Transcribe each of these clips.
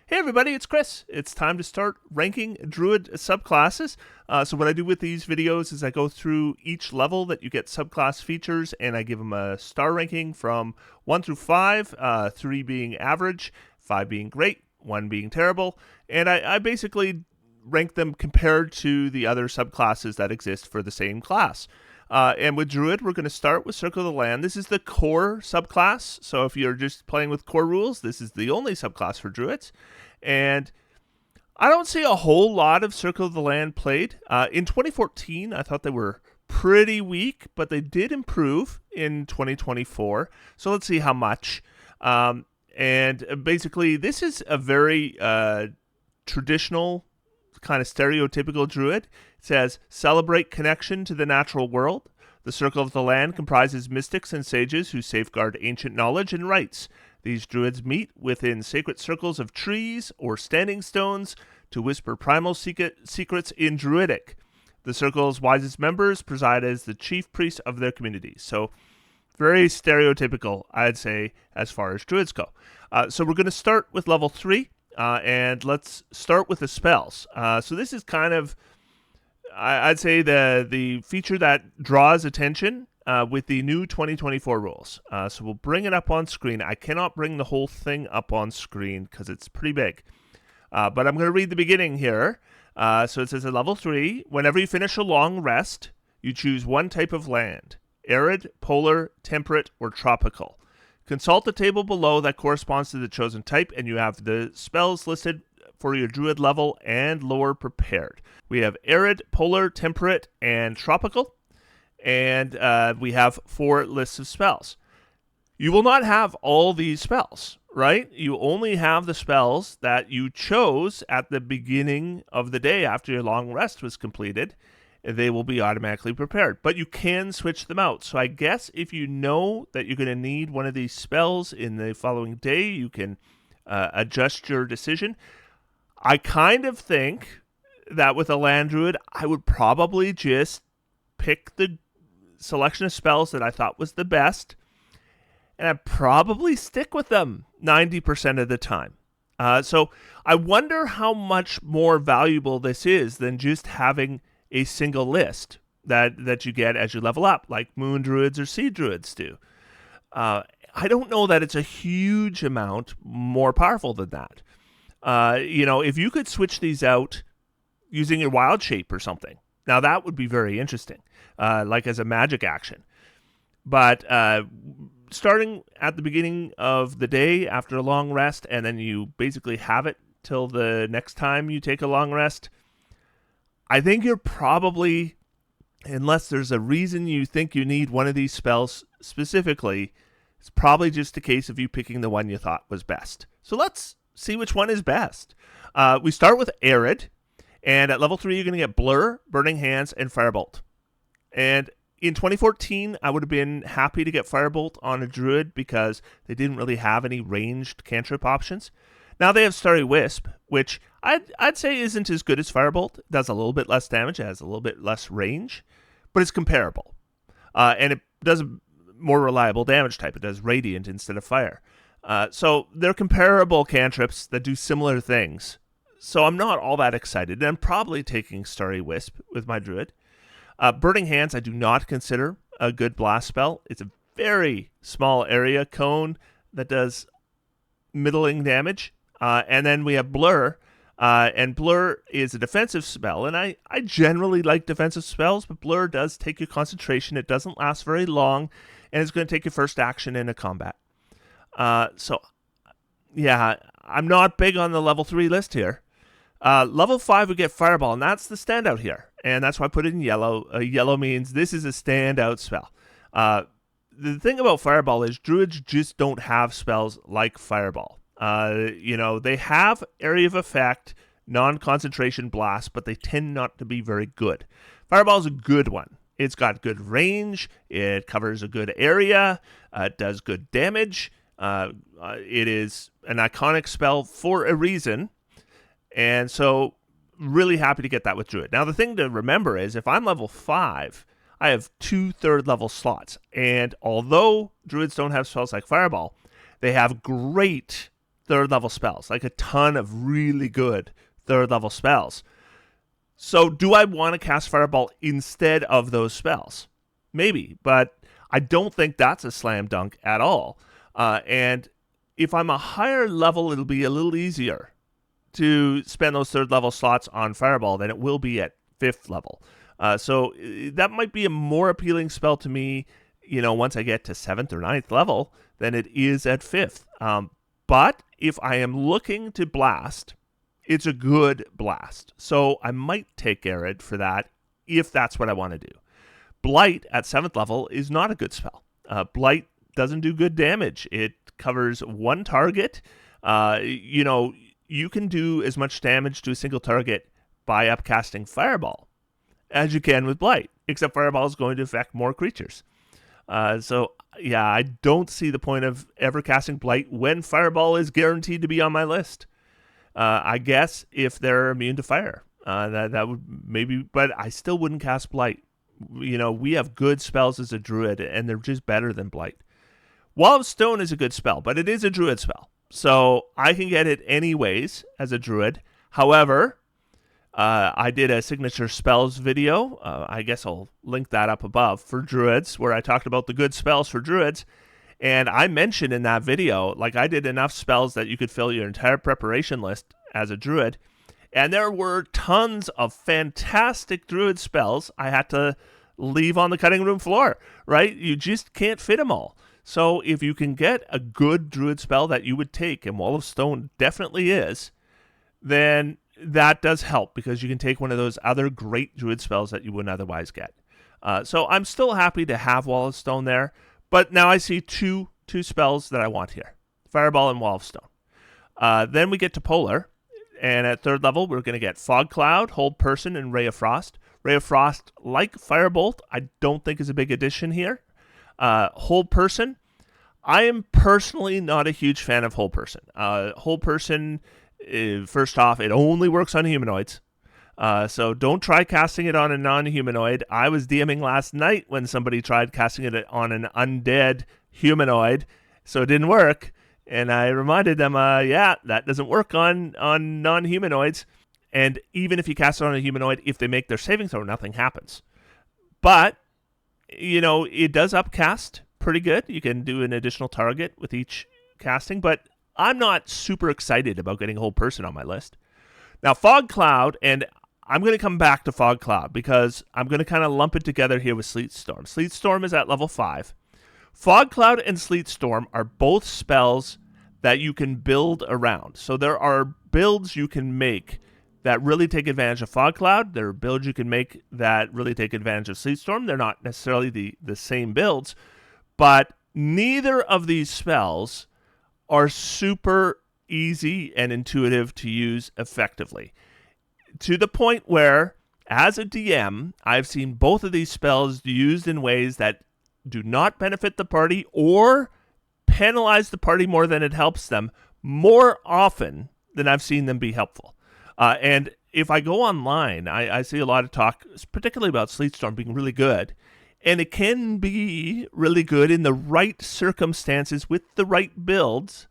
Hey everybody, it's Chris. It's time to start ranking Druid subclasses. So what I do with these videos is I go through each level that you get subclass features and I give them a star ranking from 1 through 5, 3 being average, 5 being great, 1 being terrible, and I basically rank them compared to the other subclasses that exist for the same class. And with Druid, we're going to start with Circle of the Land. This is the core subclass. So if you're just playing with core rules, this is the only subclass for Druids. And I don't see a whole lot of Circle of the Land played. In 2014, I thought they were pretty weak, but they did improve in 2024. So let's see how much. And basically, this is a very traditional, kind of stereotypical Druid. It says, celebrate connection to the natural world. The Circle of the Land comprises mystics and sages who safeguard ancient knowledge and rites. These Druids meet within sacred circles of trees or standing stones to whisper primal secrets in Druidic. The Circle's wisest members preside as the chief priests of their communities. So very stereotypical, I'd say, as far as Druids go. So we're going to start with level 3. And let's start with the spells. So this is kind of, I'd say, the feature that draws attention with the new 2024 rules. So we'll bring it up on screen. I cannot bring the whole thing up on screen because it's pretty big. But I'm going to read the beginning here. So it says at level 3, whenever you finish a long rest, you choose one type of land: arid, polar, temperate, or tropical. Consult the table below that corresponds to the chosen type, and you have the spells listed for your Druid level and lower prepared. We have Arid, Polar, Temperate, and Tropical, and we have 4 lists of spells. You will not have all these spells, right? You only have the spells that you chose at the beginning of the day after your long rest was completed. They will be automatically prepared, but you can switch them out. So I guess if you know that you're going to need one of these spells in the following day, you can adjust your decision. I kind of think that with a Land Druid, I would probably just pick the selection of spells that I thought was the best, and I'd probably stick with them 90% of the time. So I wonder how much more valuable this is than just having a single list that you get as you level up, like Moon Druids or Sea Druids do. I don't know that it's a huge amount more powerful than that. If you could switch these out using your Wild Shape or something, now that would be very interesting, like as a magic action. But starting at the beginning of the day after a long rest, and then you basically have it till the next time you take a long rest, I think you're probably, unless there's a reason you think you need one of these spells specifically, it's probably just a case of you picking the one you thought was best. So let's see which one is best. We start with Arid, and at level 3 you're going to get Blur, Burning Hands, and Firebolt. And in 2014, I would have been happy to get Firebolt on a Druid because they didn't really have any ranged cantrip options. Now they have Starry Wisp, which I'd say isn't as good as Firebolt. It does a little bit less damage, it has a little bit less range, but it's comparable. And it does a more reliable damage type. It does Radiant instead of Fire. So they're comparable cantrips that do similar things. So I'm not all that excited, and I'm probably taking Starry Wisp with my Druid. Burning Hands I do not consider a good blast spell. It's a very small area cone that does middling damage. And then we have Blur, and Blur is a defensive spell, and I generally like defensive spells, but Blur does take your concentration. It doesn't last very long, and it's going to take your first action in a combat. So, yeah, I'm not big on the level 3 list here. Level 5 we get Fireball, and that's the standout here, and that's why I put it in yellow. Yellow means this is a standout spell. The thing about Fireball is Druids just don't have spells like Fireball. They have area of effect, non-concentration blast, but they tend not to be very good. Fireball is a good one. It's got good range. It covers a good area. It does good damage. It is an iconic spell for a reason. And so really happy to get that with Druid. Now, the thing to remember is if I'm level 5, I have 2 third level slots. And although Druids don't have spells like Fireball, they have great third level spells, like a ton of really good third level spells. So do I want to cast Fireball instead of those spells? Maybe, but I don't think that's a slam dunk at all. And if I'm a higher level, it'll be a little easier to spend those third level slots on Fireball than it will be at fifth level. So that might be a more appealing spell to me, once I get to seventh or ninth level than it is at fifth. But if I am looking to blast, it's a good blast. So I might take Arid for that if that's what I want to do. Blight at 7th level is not a good spell. Blight doesn't do good damage. It covers one target. You can do as much damage to a single target by upcasting Fireball as you can with Blight, except Fireball is going to affect more creatures. I don't see the point of ever casting Blight when Fireball is guaranteed to be on my list. I guess if they're immune to fire, that would maybe, but I still wouldn't cast Blight. We have good spells as a Druid, and they're just better than Blight. Wall of Stone is a good spell, but it is a Druid spell, so I can get it anyways as a Druid. However, I did a signature spells video. I guess I'll link that up above for Druids, where I talked about the good spells for Druids. And I mentioned in that video, I did enough spells that you could fill your entire preparation list as a Druid. And there were tons of fantastic Druid spells I had to leave on the cutting room floor, right? You just can't fit them all. So if you can get a good Druid spell that you would take, and Wall of Stone definitely is, then that does help, because you can take one of those other great Druid spells that you wouldn't otherwise get. So I'm still happy to have Wall of Stone there, but now I see two spells that I want here: Fireball and Wall of Stone. Then we get to Polar, and at 3rd level we're going to get Fog Cloud, Hold Person, and Ray of Frost. Ray of Frost, like Firebolt, I don't think is a big addition here. Hold Person, I am personally not a huge fan of Hold Person. Hold Person, first off, it only works on humanoids. So don't try casting it on a non-humanoid. I was DMing last night when somebody tried casting it on an undead humanoid, so it didn't work. And I reminded them, that doesn't work on non-humanoids. And even if you cast it on a humanoid, if they make their saving throw, nothing happens. But, it does upcast pretty good. You can do an additional target with each casting, but I'm not super excited about getting Hold Person on my list. Now, Fog Cloud, and I'm going to come back to Fog Cloud because I'm going to kind of lump it together here with Sleet Storm. Sleet Storm is at level 5. Fog Cloud and Sleet Storm are both spells that you can build around. So there are builds you can make that really take advantage of Fog Cloud. There are builds you can make that really take advantage of Sleet Storm. They're not necessarily the same builds, but neither of these spells are super easy and intuitive to use effectively. To the point where, as a DM, I've seen both of these spells used in ways that do not benefit the party or penalize the party more than it helps them, more often than I've seen them be helpful. And if I go online, I see a lot of talk, particularly about Sleet Storm being really good. And it can be really good in the right circumstances with the right builds.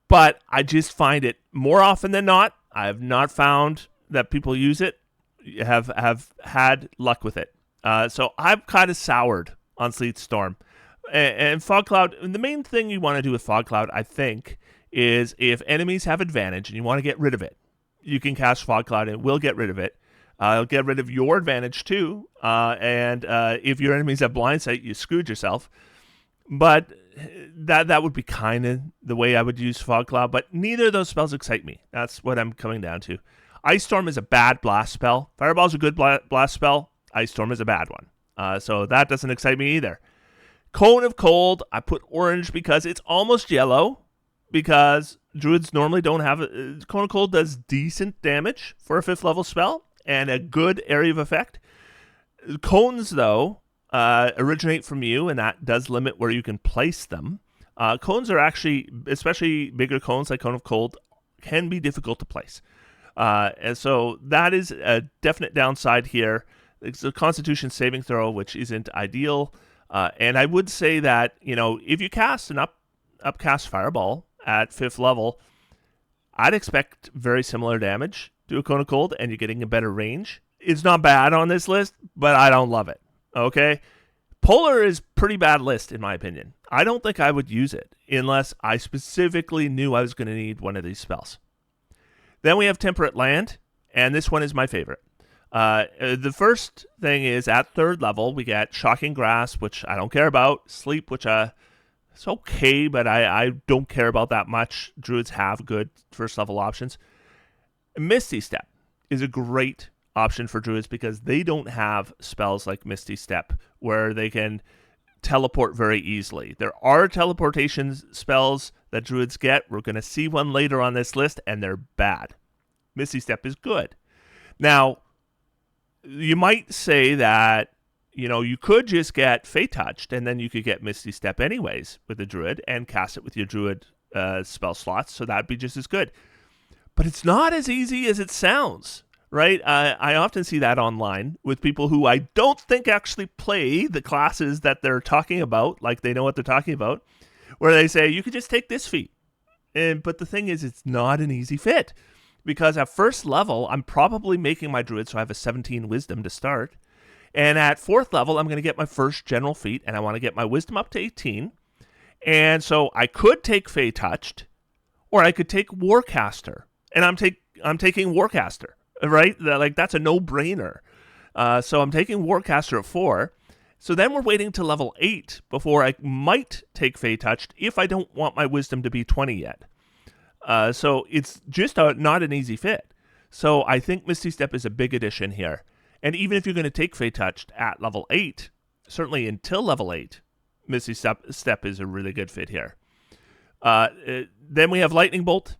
But I just find it more often than not, I have not found that people use it, have had luck with it. So I've kind of soured on Sleet Storm. And Fog Cloud, the main thing you want to do with Fog Cloud, I think, is if enemies have advantage and you want to get rid of it, you can cast Fog Cloud and it will get rid of it. It'll get rid of your advantage too. And if your enemies have blind sight, you screwed yourself. But that would be kind of the way I would use Fog Cloud. But neither of those spells excite me. That's what I'm coming down to. Ice Storm is a bad blast spell. Fireball's a good blast spell. Ice Storm is a bad one. So that doesn't excite me either. Cone of Cold, I put orange because it's almost yellow. Because Druids normally don't have it. Cone of Cold does decent damage for a 5th level spell and a good area of effect. Cones, though, originate from you, and that does limit where you can place them. Cones are actually, especially bigger cones like Cone of Cold, can be difficult to place. And so that is a definite downside here. It's a Constitution saving throw, which isn't ideal. And I would say that, if you cast an upcast Fireball at 5th level, I'd expect very similar damage to a Cone of Cold, and you're getting a better range. It's not bad on this list, but I don't love it. Okay? Polar is pretty bad list, in my opinion. I don't think I would use it unless I specifically knew I was going to need one of these spells. Then we have Temperate Land, and this one is my favorite. The first thing is at 3rd level, we get Shocking Grasp, which I don't care about. Sleep, which it's okay, but I don't care about that much. Druids have good 1st level options. Misty Step is a great option for Druids because they don't have spells like Misty Step where they can teleport very easily. There are teleportation spells that Druids get. We're going to see one later on this list, and they're bad. Misty Step is good. Now, you might say that, you could just get Fey Touched, and then you could get Misty Step anyways with the Druid and cast it with your Druid spell slots, so that'd be just as good. But it's not as easy as it sounds, right? I often see that online with people who I don't think actually play the classes that they're talking about, like they know what they're talking about, where they say, you could just take this feat. But the thing is, it's not an easy fit. Because at 1st level, I'm probably making my Druid, so I have a 17 Wisdom to start. And at 4th level, I'm going to get my first general feat, and I want to get my Wisdom up to 18. And so I could take Fey Touched, or I could take Warcaster. And I'm taking Warcaster, right? That's a no-brainer. So I'm taking Warcaster at 4. So then we're waiting to level 8 before I might take Fey Touched if I don't want my Wisdom to be 20 yet. So it's just not an easy fit. So I think Misty Step is a big addition here. And even if you're going to take Fey Touched at level 8, certainly until level 8, Misty Step is a really good fit here. Then we have Lightning Bolt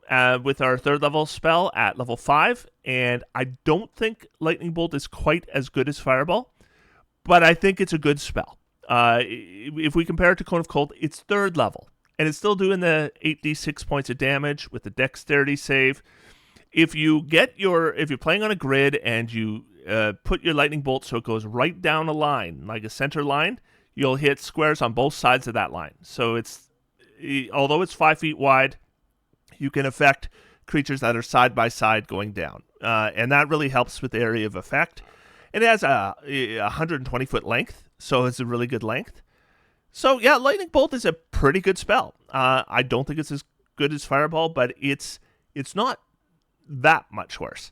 with our 3rd level spell at level 5. And I don't think Lightning Bolt is quite as good as Fireball, but I think it's a good spell. If we compare it to Cone of Cold, it's 3rd level. And it's still doing the 8d6 points of damage with the dexterity save. If you're playing on a grid and you put your lightning bolt so it goes right down a line, like a center line, you'll hit squares on both sides of that line. So although it's 5 feet wide, you can affect creatures that are side by side going down. And that really helps with the area of effect. It has a 120-foot length, so it's a really good length. So, yeah, Lightning Bolt is a pretty good spell. I don't think it's as good as Fireball, but it's not that much worse.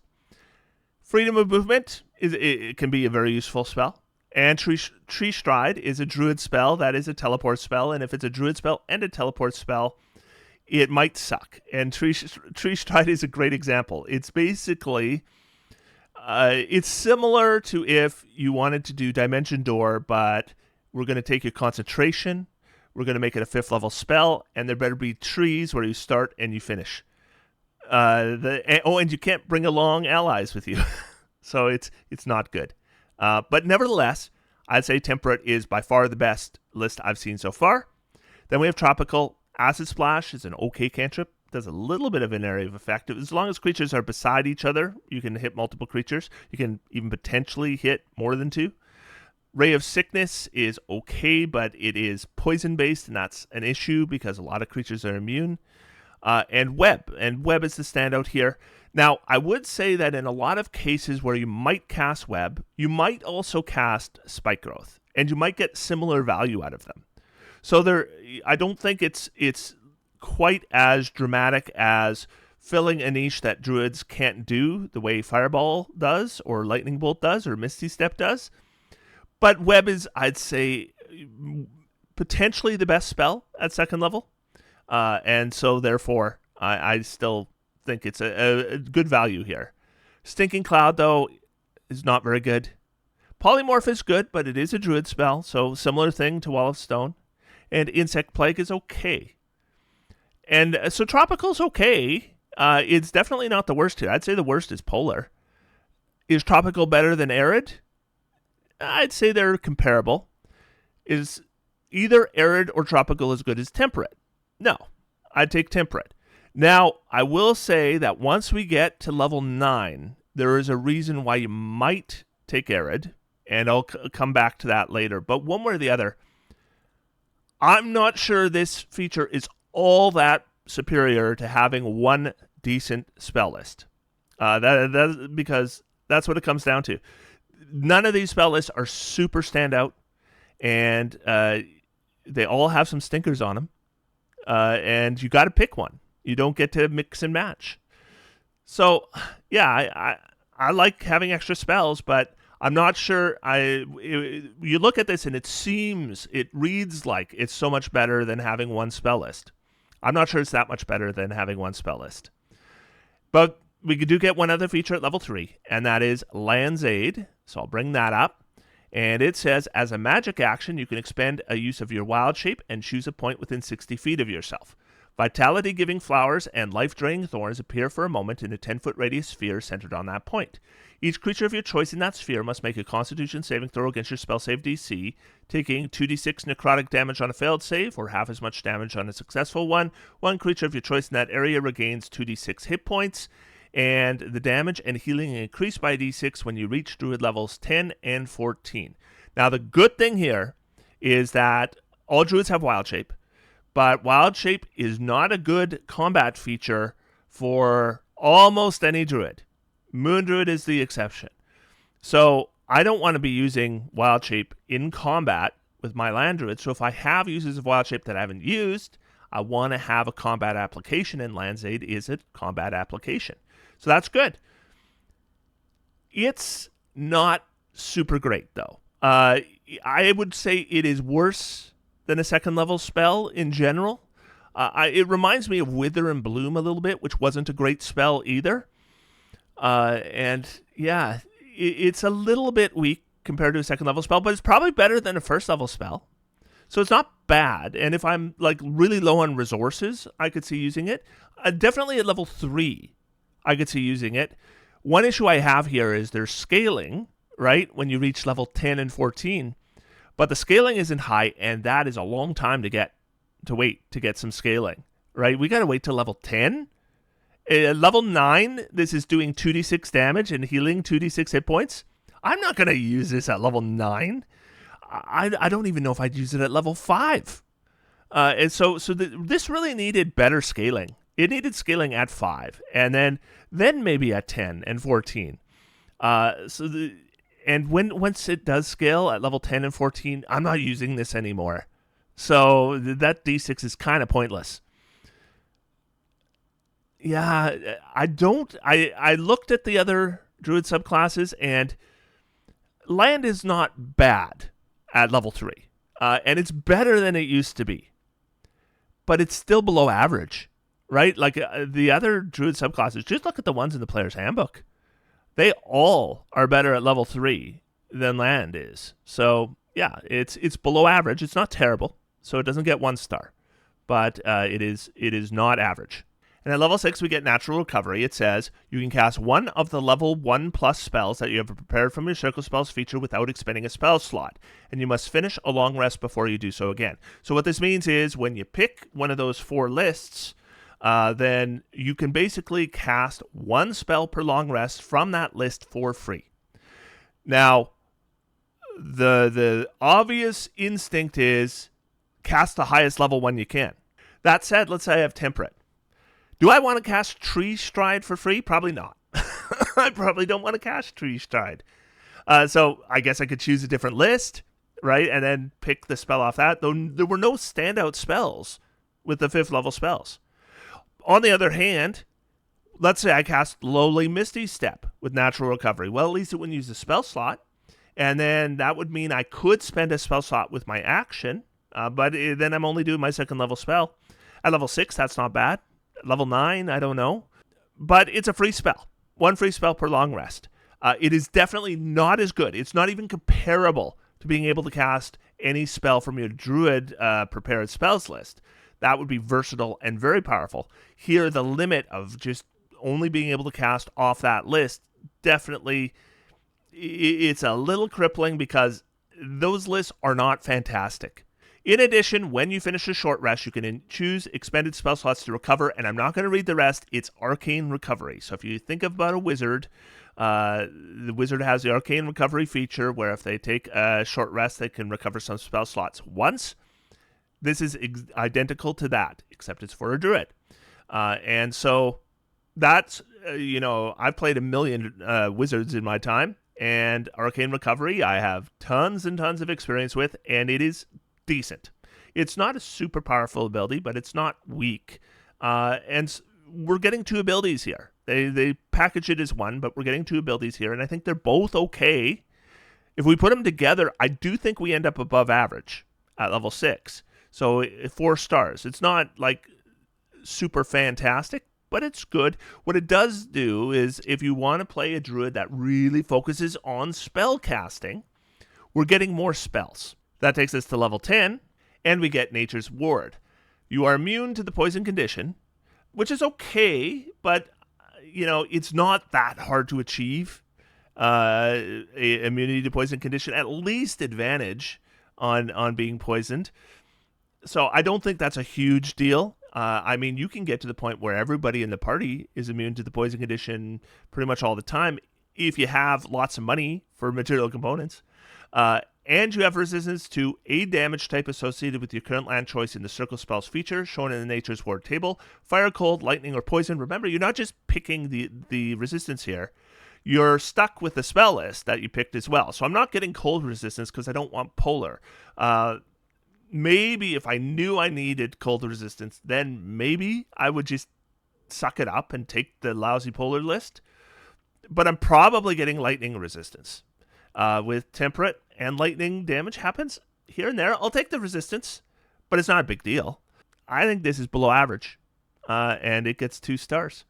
Freedom of Movement, it can be a very useful spell. And Tree Stride is a Druid spell that is a teleport spell, and if it's a Druid spell and a teleport spell, it might suck. And Tree Stride is a great example. It's basically... it's similar to if you wanted to do Dimension Door, but... we're going to take your concentration, we're going to make it a 5th level spell, and there better be trees where you start and you finish. And you can't bring along allies with you. So it's not good. But nevertheless, I'd say Temperate is by far the best list I've seen so far. Then we have Tropical. Acid Splash is an okay cantrip. Does a little bit of an area of effect. As long as creatures are beside each other, you can hit multiple creatures. You can even potentially hit more than 2. Ray of Sickness is okay, but it is poison-based, and that's an issue because a lot of creatures are immune. And Web is the standout here. Now, I would say that in a lot of cases where you might cast Web, you might also cast Spike Growth, and you might get similar value out of them. So I don't think it's quite as dramatic as filling a niche that Druids can't do the way Fireball does, or Lightning Bolt does, or Misty Step does. But Web is, I'd say, potentially the best spell at 2nd level. And so, therefore, I still think it's a good value here. Stinking Cloud, though, is not very good. Polymorph is good, but it is a Druid spell, so similar thing to Wall of Stone. And Insect Plague is okay. And so Tropical's okay. It's definitely not the worst here. I'd say the worst is Polar. Is Tropical better than Arid? I'd say they're comparable. Is either Arid or Tropical as good as Temperate? No, I'd take Temperate. Now, I will say that once we get to level 9, there is a reason why you might take Arid, and I'll come back to that later. But one way or the other, I'm not sure this feature is all that superior to having one decent spell list. Because that's what it comes down to. None of these spell lists are super standout, and they all have some stinkers on them. And you got to pick one. You don't get to mix and match. So, yeah, I like having extra spells, but I'm not sure. You look at this and it reads like it's so much better than having one spell list. I'm not sure it's that much better than having one spell list. But we do get one other feature at level 3, and that is Land's Aid. So I'll bring that up. And it says, as a magic action, you can expend a use of your wild shape and choose a point within 60 feet of yourself. Vitality-giving flowers and life-draining thorns appear for a moment in a 10-foot radius sphere centered on that point. Each creature of your choice in that sphere must make a Constitution saving throw against your spell save DC, taking 2d6 necrotic damage on a failed save, or half as much damage on a successful one. One creature of your choice in that area regains 2d6 hit points, and the damage and healing increase by d6 when you reach Druid levels 10 and 14. Now, the good thing here is that all Druids have Wild Shape, but Wild Shape is not a good combat feature for almost any Druid. Moon Druid is the exception. So I don't want to be using Wild Shape in combat with my Land Druid, so if I have uses of Wild Shape that I haven't used, I want to have a combat application, and Land's Aid is a combat application. So that's good. It's not super great, though. I would say it is worse than a second level spell in general. It reminds me of Wither and Bloom a little bit, which wasn't a great spell either. And yeah, it's a little bit weak compared to a second level spell, but it's probably better than a first level spell. So it's not bad. And if I'm like really low on resources, I could see using it. Definitely at level 3. I could see using it. One issue I have here is there's scaling, right, when you reach level 10 and 14, but the scaling isn't high, and that is a long time to wait to get some scaling, right? We got to wait till level 10. Level 9, this is doing 2d6 damage and healing 2d6 hit points. I'm not going to use this at level 9. I don't even know if I'd use it at level 5. And so this really needed better scaling. It needed scaling at 5, and then maybe at 10 and 14. Once it does scale at level 10 and 14, I'm not using this anymore. So that D6 is kind of pointless. Yeah, I looked at the other Druid subclasses, and Land is not bad at level 3. And it's better than it used to be. But it's still below average. Right? Like the other Druid subclasses, just look at the ones in the player's handbook. They all are better at level 3 than Land is. So, yeah, it's below average. It's not terrible, so it doesn't get 1 star. But it is not average. And at level 6, we get Natural Recovery. It says, you can cast one of the level 1+ spells that you have prepared from your Circle Spells feature without expending a spell slot. And you must finish a long rest before you do so again. So what this means is when you pick one of those 4 lists, then you can basically cast 1 spell per long rest from that list for free. Now, the obvious instinct is cast the highest level one you can. That said, let's say I have Temperate. Do I want to cast Tree Stride for free? Probably not. I probably don't want to cast Tree Stride. So I guess I could choose a different list, right, and then pick the spell off that. Though there were no standout spells with the 5th level spells. On the other hand, let's say I cast Lowly Misty Step with Natural Recovery. Well, at least it wouldn't use a spell slot. And then that would mean I could spend a spell slot with my action, but then I'm only doing my 2nd level spell. At level 6, that's not bad. At level 9, I don't know. But it's a free spell. 1 free spell per long rest. It is definitely not as good. It's not even comparable to being able to cast any spell from your Druid prepared spells list. That would be versatile and very powerful. Here, the limit of just only being able to cast off that list, definitely, it's a little crippling because those lists are not fantastic. In addition, when you finish a short rest, you can choose expended spell slots to recover, and I'm not going to read the rest. It's Arcane Recovery. So if you think about a wizard, the wizard has the Arcane Recovery feature where if they take a short rest, they can recover some spell slots once. This is identical to that, except it's for a druid. And so that's, I've played a million wizards in my time, and Arcane Recovery I have tons and tons of experience with, and it is decent. It's not a super powerful ability, but it's not weak. And we're getting two abilities here. They package it as one, but we're getting two abilities here, and I think they're both okay. If we put them together, I do think we end up above average at level 6. So 4 stars. It's not like super fantastic, but it's good. What it does do is, if you want to play a druid that really focuses on spell casting, we're getting more spells. That takes us to level 10, and we get Nature's Ward. You are immune to the poison condition, which is okay, but it's not that hard to achieve. Immunity to poison condition, at least advantage on being poisoned. So I don't think that's a huge deal. You can get to the point where everybody in the party is immune to the poison condition pretty much all the time if you have lots of money for material components. And you have resistance to a damage type associated with your current land choice in the Circle Spells feature shown in the Nature's Ward table. Fire, cold, lightning, or poison. Remember, you're not just picking the resistance here. You're stuck with the spell list that you picked as well. So I'm not getting cold resistance because I don't want polar. Maybe if I knew I needed cold resistance, then maybe I would just suck it up and take the lousy polar list. But I'm probably getting lightning resistance. With temperate and lightning damage happens here and there. I'll take the resistance, but it's not a big deal. I think this is below average, and it gets 2 stars.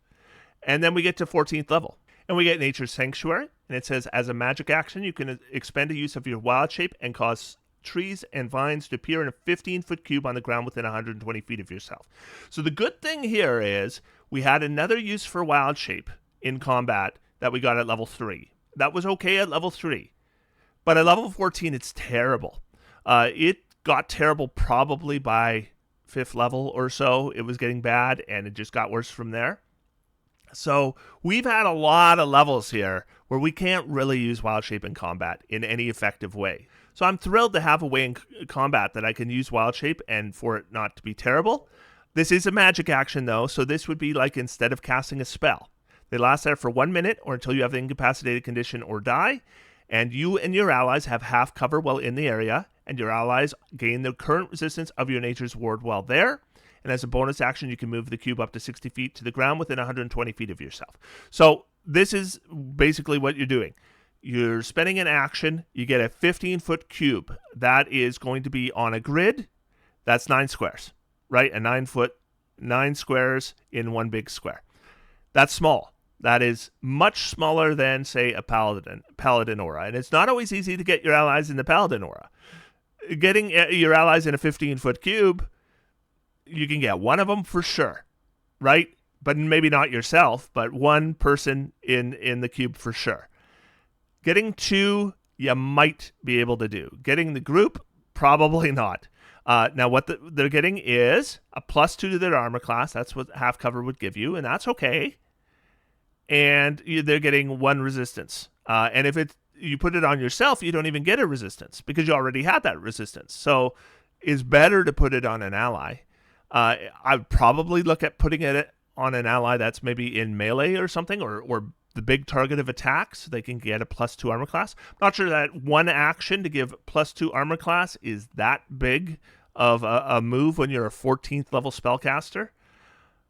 And then we get to 14th level, and we get Nature's Sanctuary, and it says, as a magic action, you can expend a use of your wild shape and cause trees and vines to appear in a 15-foot cube on the ground within 120 feet of yourself. So the good thing here is we had another use for wild shape in combat that we got at level 3. That was okay at level 3. But at level 14, it's terrible. It got terrible probably by 5th level or so. It was getting bad, and it just got worse from there. So we've had a lot of levels here where we can't really use Wild Shape in combat in any effective way. So I'm thrilled to have a way in combat that I can use Wild Shape and for it not to be terrible. This is a magic action, though, so this would be like instead of casting a spell. They last there for 1 minute or until you have the incapacitated condition or die, and you and your allies have half cover while in the area, and your allies gain the current resistance of your Nature's Ward while there. And as a bonus action, you can move the cube up to 60 feet to the ground within 120 feet of yourself. So this is basically what you're doing. You're spending an action. You get a 15-foot cube. That is going to be on a grid. That's 9 squares, right? A 9-foot, 9 squares in one big square. That's small. That is much smaller than, say, a paladin aura. And it's not always easy to get your allies in the paladin aura. Getting your allies in a 15-foot cube, you can get one of them for sure, right? But maybe not yourself, but one person in the cube for sure. Getting 2, you might be able to do. Getting the group, probably not. Now, what they're getting is a +2 to their armor class. That's what half cover would give you, and that's okay. And they're getting 1 resistance. And if you put it on yourself, you don't even get a resistance because you already had that resistance. So it's better to put it on an ally. I'd probably look at putting it on an ally that's maybe in melee or something, or the big target of attacks. So they can get a +2 armor class. I'm not sure that one action to give +2 armor class is that big of a move when you're a 14th level spellcaster.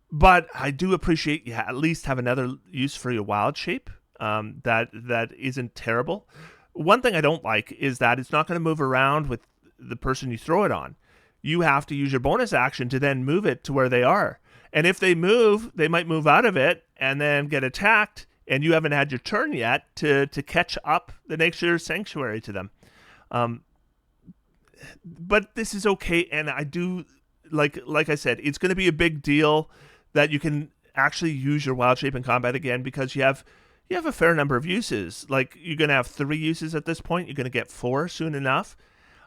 But I do appreciate you at least have another use for your wild shape. That isn't terrible. One thing I don't like is that it's not going to move around with the person you throw it on. You have to use your bonus action to then move it to where they are. And if they move, they might move out of it and then get attacked, and you haven't had your turn yet to catch up the Nature's Sanctuary to them. But this is okay, and I do, like I said, it's going to be a big deal that you can actually use your wild shape in combat again because you have a fair number of uses. Like, you're going to have 3 uses at this point. You're going to get 4 soon enough.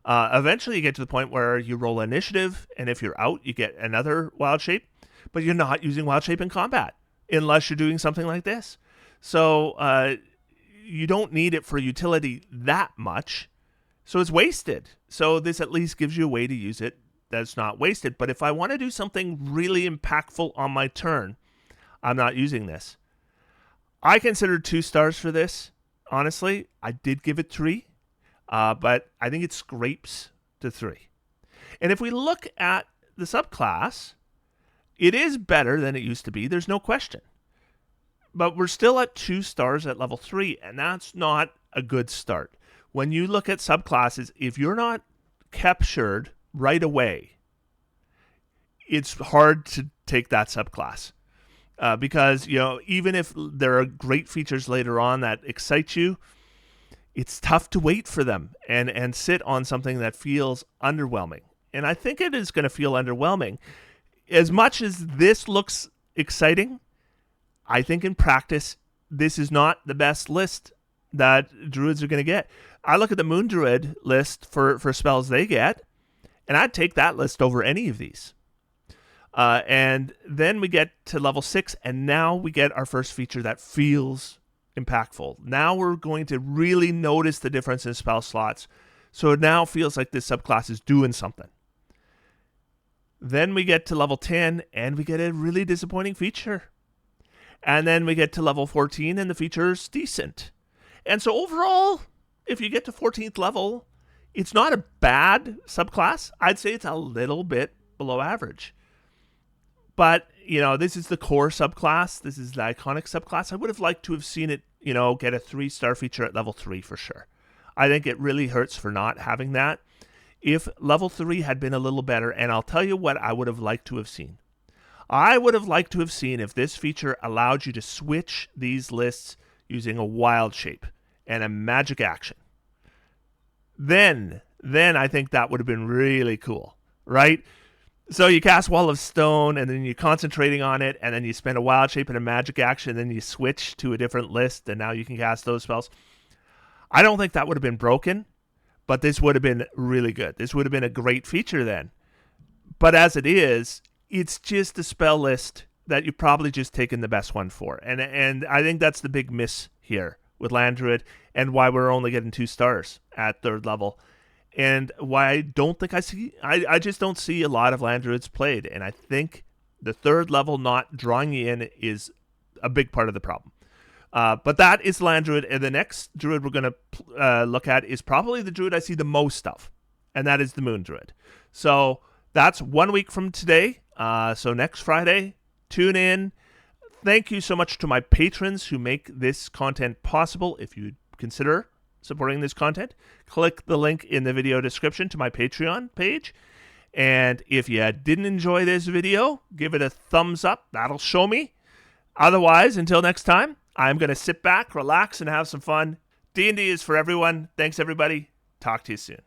Eventually you get to the point where you roll initiative, and if you're out, you get another wild shape, but you're not using wild shape in combat unless you're doing something like this. So you don't need it for utility that much, so it's wasted. So this at least gives you a way to use it that's not wasted. But if I want to do something really impactful on my turn, I'm not using this. I considered 2 stars for this. Honestly, I did give it 3, but I think it scrapes to 3. And if we look at the subclass, it is better than it used to be. There's no question. But we're still at 2 stars at level 3, and that's not a good start. When you look at subclasses, if you're not captured right away, it's hard to take that subclass. Because, even if there are great features later on that excite you, it's tough to wait for them and sit on something that feels underwhelming. And I think it is going to feel underwhelming. As much as this looks exciting, I think in practice, this is not the best list that Druids are going to get. I look at the Moon Druid list for spells they get, and I'd take that list over any of these. And then we get to level 6, and now we get our first feature that feels impactful. Now we're going to really notice the difference in spell slots. So it now feels like this subclass is doing something. Then we get to level 10, and we get a really disappointing feature. And then we get to level 14, and the feature's decent. And so overall, if you get to 14th level, it's not a bad subclass. I'd say it's a little bit below average. But, this is the core subclass. This is the iconic subclass. I would have liked to have seen it, get a 3-star feature at level 3 for sure. I think it really hurts for not having that. If level 3 had been a little better, and I'll tell you what I would have liked to have seen. I would have liked to have seen if this feature allowed you to switch these lists using a wild shape and a magic action. Then I think that would have been really cool, right? So you cast Wall of Stone, and then you're concentrating on it, and then you spend a wild shape and a magic action, and then you switch to a different list, and now you can cast those spells. I don't think that would have been broken, but this would have been really good. This would have been a great feature then. But as it is, it's just a spell list that you've probably just taken the best one for. And I think that's the big miss here with Land Druid, and why we're only getting 2 stars at 3rd level. And why I don't think I just don't see a lot of Land Druids played. And I think the 3rd level not drawing you in is a big part of the problem. But that is Land Druid. And the next Druid we're going to look at is probably the Druid I see the most of. And that is the Moon Druid. So that's 1 week from today. So next Friday, tune in. Thank you so much to my patrons who make this content possible. If you consider supporting this content, click the link in the video description to my Patreon page. And if you didn't enjoy this video, give it a thumbs up. That'll show me. Otherwise, until next time, I'm going to sit back, relax, and have some fun. D&D is for everyone. Thanks, everybody. Talk to you soon.